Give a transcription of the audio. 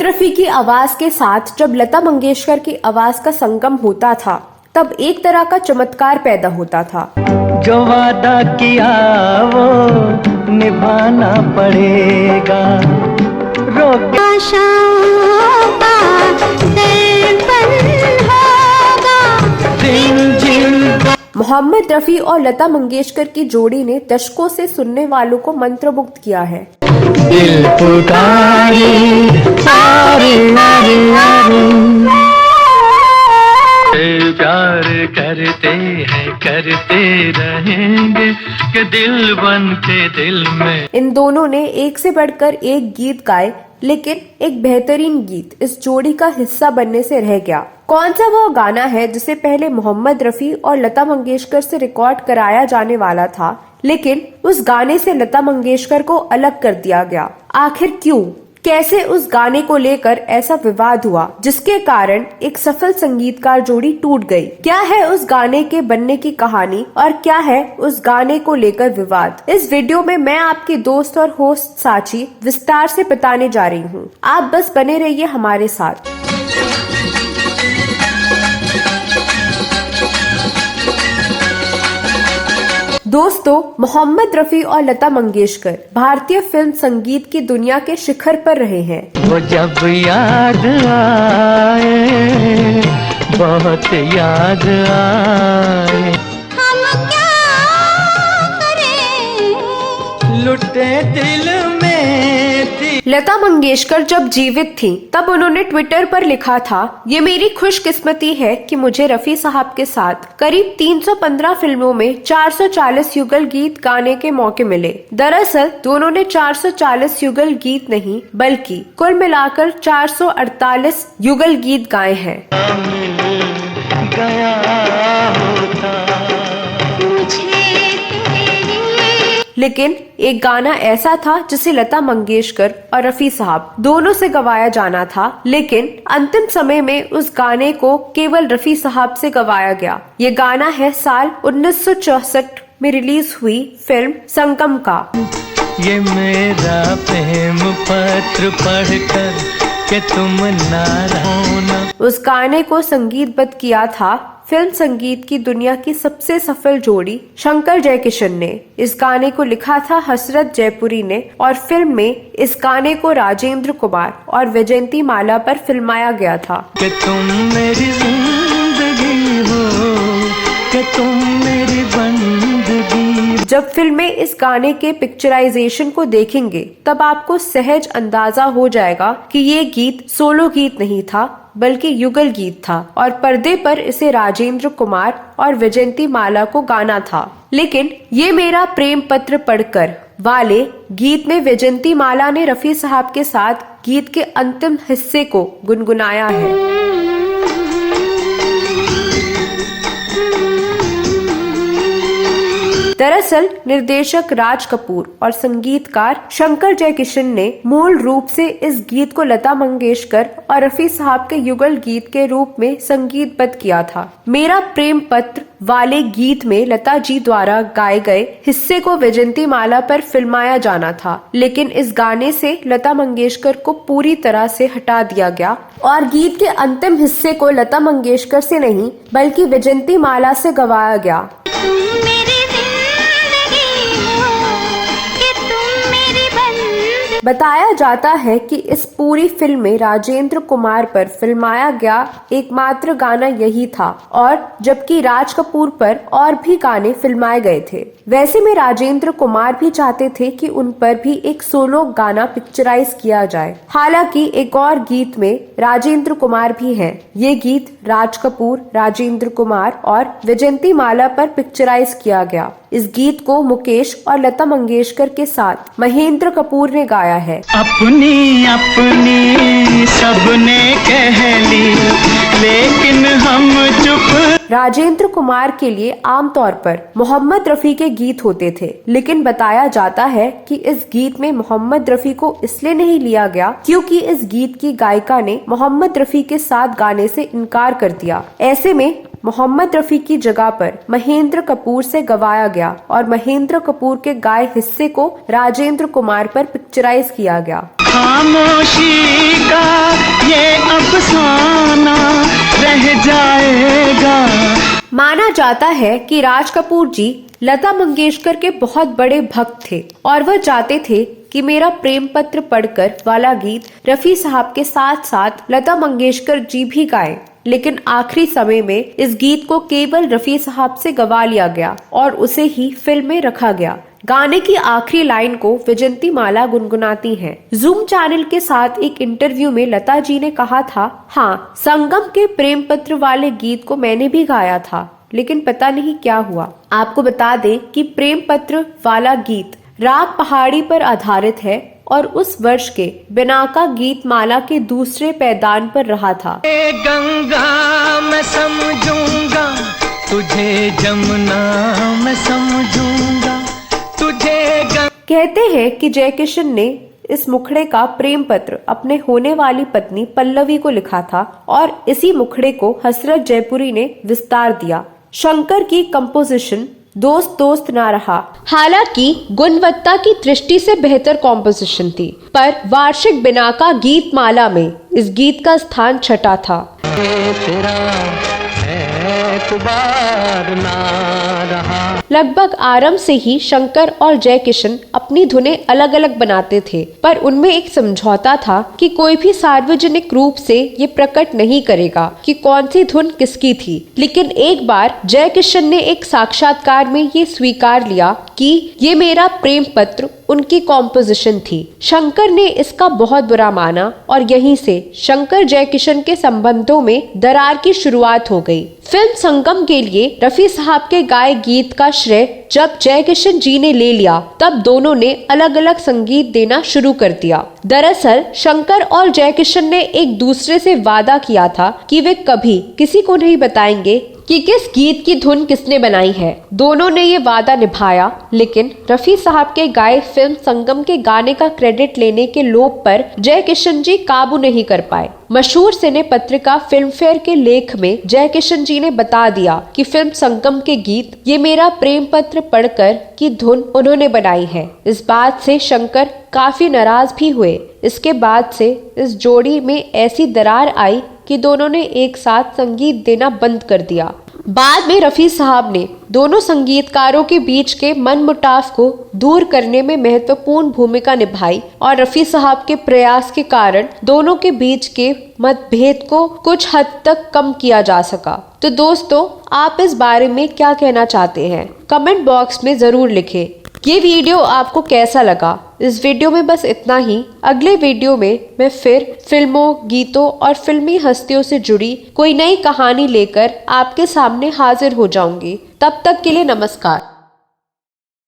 रफी की आवाज के साथ जब लता मंगेशकर की आवाज का संगम होता था तब एक तरह का चमत्कार पैदा होता था। जो वादा किया वो निभाना पड़ेगा, रोक आशाओं का दर्पण होगा। मोहम्मद रफी और लता मंगेशकर की जोड़ी ने दशकों से सुनने वालों को मंत्रमुग्ध किया है। दिल पुकारे आरे आरे आरे, प्यार करते हैं करते रहेंगे कि दिल बन के दिल में। इन दोनों ने एक से बढ़कर एक गीत गाए, लेकिन एक बेहतरीन गीत इस जोड़ी का हिस्सा बनने से रह गया। कौन सा वो गाना है जिसे पहले मोहम्मद रफी और लता मंगेशकर से रिकॉर्ड कराया जाने वाला था, लेकिन उस गाने से लता मंगेशकर को अलग कर दिया गया? आखिर क्यों? कैसे उस गाने को लेकर ऐसा विवाद हुआ जिसके कारण एक सफल संगीतकार जोड़ी टूट गई? क्या है उस गाने के बनने की कहानी और क्या है उस गाने को लेकर विवाद? इस वीडियो में मैं आपकी दोस्त और होस्ट साची विस्तार से बताने जा रही हूँ। आप बस बने रहिए हमारे साथ। दोस्तों, मोहम्मद रफी और लता मंगेशकर भारतीय फिल्म संगीत की दुनिया के शिखर पर रहे हैं। वो जब याद आए, बहुत याद आए, हम क्या करें, लुटे दिल में थी। लता मंगेशकर जब जीवित थीं, तब उन्होंने ट्विटर पर लिखा था, ये मेरी खुशकिस्मती है कि मुझे रफी साहब के साथ करीब 315 फिल्मों में 440 युगल गीत गाने के मौके मिले। दरअसल दोनों ने 440 युगल गीत नहीं बल्कि कुल मिलाकर 448 युगल गीत गाए हैं। गया होता लेकिन एक गाना ऐसा था जिसे लता मंगेशकर और रफी साहब दोनों से गवाया जाना था, लेकिन अंतिम समय में उस गाने को केवल रफी साहब से गवाया गया। ये गाना है साल 1964 में रिलीज हुई फिल्म संगम का। ये मेरा प्रेम पत्र पढ़कर कि तुम नाराज। उस गाने को संगीतबद्ध किया था फिल्म संगीत की दुनिया की सबसे सफल जोड़ी शंकर जयकिशन ने। इस गाने को लिखा था हसरत जयपुरी ने और फिल्म में इस गाने को राजेंद्र कुमार और वैजयंती माला पर फिल्माया गया था। कि तुम मेरी जिंदगी हो, कि तुम मेरी बंदगी। जब फिल्म में इस गाने के पिक्चराइजेशन को देखेंगे तब आपको सहज अंदाजा हो जाएगा कि ये गीत सोलो गीत नहीं था बल्कि युगल गीत था और पर्दे पर इसे राजेंद्र कुमार और वैजयंती माला को गाना था। लेकिन ये मेरा प्रेम पत्र पढ़कर वाले गीत में वैजयंती माला ने रफी साहब के साथ गीत के अंतिम हिस्से को गुनगुनाया है। दरअसल निर्देशक राज कपूर और संगीतकार शंकर जयकिशन ने मूल रूप से इस गीत को लता मंगेशकर और रफी साहब के युगल गीत के रूप में संगीतबद्ध किया था। मेरा प्रेम पत्र वाले गीत में लता जी द्वारा गाए गए हिस्से को वैजयंती माला पर फिल्माया जाना था, लेकिन इस गाने से लता मंगेशकर को पूरी तरह से हटा दिया गया और गीत के अंतिम हिस्से को लता मंगेशकर से नहीं बल्कि वैजयंती माला से गवाया गया। बताया जाता है कि इस पूरी फिल्म में राजेंद्र कुमार पर फिल्माया गया एकमात्र गाना यही था और जबकि राज कपूर पर और भी गाने फिल्माए गए थे। वैसे में राजेंद्र कुमार भी चाहते थे कि उन पर भी एक सोलो गाना पिक्चराइज किया जाए। हालांकि एक और गीत में राजेंद्र कुमार भी हैं। ये गीत राज कपूर, राजेंद्र कुमार और वैजयंती माला पर पिक्चराइज किया गया। इस गीत को मुकेश और लता मंगेशकर के साथ महेंद्र कपूर ने गाया है। अपनी अपनी सबने कह ली लेकिन हम चुप। राजेंद्र कुमार के लिए आमतौर पर मोहम्मद रफी के गीत होते थे, लेकिन बताया जाता है कि इस गीत में मोहम्मद रफी को इसलिए नहीं लिया गया क्योंकि इस गीत की गायिका ने मोहम्मद रफी के साथ गाने से इनकार कर दिया। ऐसे में मोहम्मद रफी की जगह पर महेंद्र कपूर से गवाया गया और महेंद्र कपूर के गाए हिस्से को राजेंद्र कुमार पर पिक्चराइज किया गया। खामोशी का ये अफसाना रह जाएगा। माना जाता है कि राज कपूर जी लता मंगेशकर के बहुत बड़े भक्त थे और वह चाहते थे कि मेरा प्रेम पत्र पढ़कर वाला गीत रफी साहब के साथ साथ लता मंगेशकर जी भी गाएं। लेकिन आखिरी समय में इस गीत को केवल रफी साहब से गवा लिया गया और उसे ही फिल्म में रखा गया। गाने की आखिरी लाइन को विजंती माला गुनगुनाती हैं। जूम चैनल के साथ एक इंटरव्यू में लता जी ने कहा था, हाँ, संगम के प्रेम पत्र वाले गीत को मैंने भी गाया था, लेकिन पता नहीं क्या हुआ। आपको बता दें कि प्रेम पत्र वाला गीत राग पहाड़ी पर आधारित है और उस वर्ष के बिनाका गीत माला के दूसरे पैदान पर रहा था। गंगा मैं समझूंगा तुझे, जमुना मैं समझूंगा तुझे। कहते हैं कि जयकिशन ने इस मुखड़े का प्रेम पत्र अपने होने वाली पत्नी पल्लवी को लिखा था और इसी मुखड़े को हसरत जयपुरी ने विस्तार दिया। शंकर की कंपोजिशन दोस्त दोस्त ना रहा, हालांकि गुणवत्ता की दृष्टि से बेहतर कॉम्पोजिशन थी, पर वार्षिक बिनाका गीत माला में इस गीत का स्थान छठा था। तेरा एतबार ना रहा। लगभग आरंभ से ही शंकर और जयकिशन अपनी धुनें अलग अलग बनाते थे, पर उनमें एक समझौता था कि कोई भी सार्वजनिक रूप से ये प्रकट नहीं करेगा कि कौन सी धुन किसकी थी। लेकिन एक बार जयकिशन ने एक साक्षात्कार में ये स्वीकार लिया कि ये मेरा प्रेम पत्र उनकी कॉम्पोजिशन थी। शंकर ने इसका बहुत बुरा माना और यहीं से शंकर जयकिशन के संबंधों में दरार की शुरुआत हो गई। फिल्म संगम के लिए रफी साहब के गाए गीत का श्रेय जब जयकिशन जी ने ले लिया, तब दोनों ने अलग अलग संगीत देना शुरू कर दिया। दरअसल शंकर और जयकिशन ने एक दूसरे से वादा किया था कि वे कभी किसी को नहीं बताएंगे कि किस गीत की धुन किसने बनाई है। दोनों ने ये वादा निभाया, लेकिन रफी साहब के गाए फिल्म संगम के गाने का क्रेडिट लेने के लोभ पर जयकिशन जी काबू नहीं कर पाए। मशहूर सिने पत्रिका फिल्म फेयर के लेख में जयकिशन जी ने बता दिया कि फिल्म संगम के गीत ये मेरा प्रेम पत्र पढ़कर की धुन उन्होंने बनाई है। इस बात से शंकर काफी नाराज भी हुए। इसके बाद से इस जोड़ी में ऐसी दरार आई कि दोनों ने एक साथ संगीत देना बंद कर दिया। बाद में रफी साहब ने दोनों संगीतकारों के बीच के मनमुटाव को दूर करने में महत्वपूर्ण भूमिका निभाई और रफी साहब के प्रयास के कारण दोनों के बीच के मतभेद को कुछ हद तक कम किया जा सका। तो दोस्तों, आप इस बारे में क्या कहना चाहते हैं? कमेंट बॉक्स में जरूर लिखें। ये वीडियो आपको कैसा लगा? इस वीडियो में बस इतना ही। अगले वीडियो में मैं फिर फिल्मों, गीतों और फिल्मी हस्तियों से जुड़ी कोई नई कहानी लेकर आपके सामने हाजिर हो जाऊंगी। तब तक के लिए नमस्कार।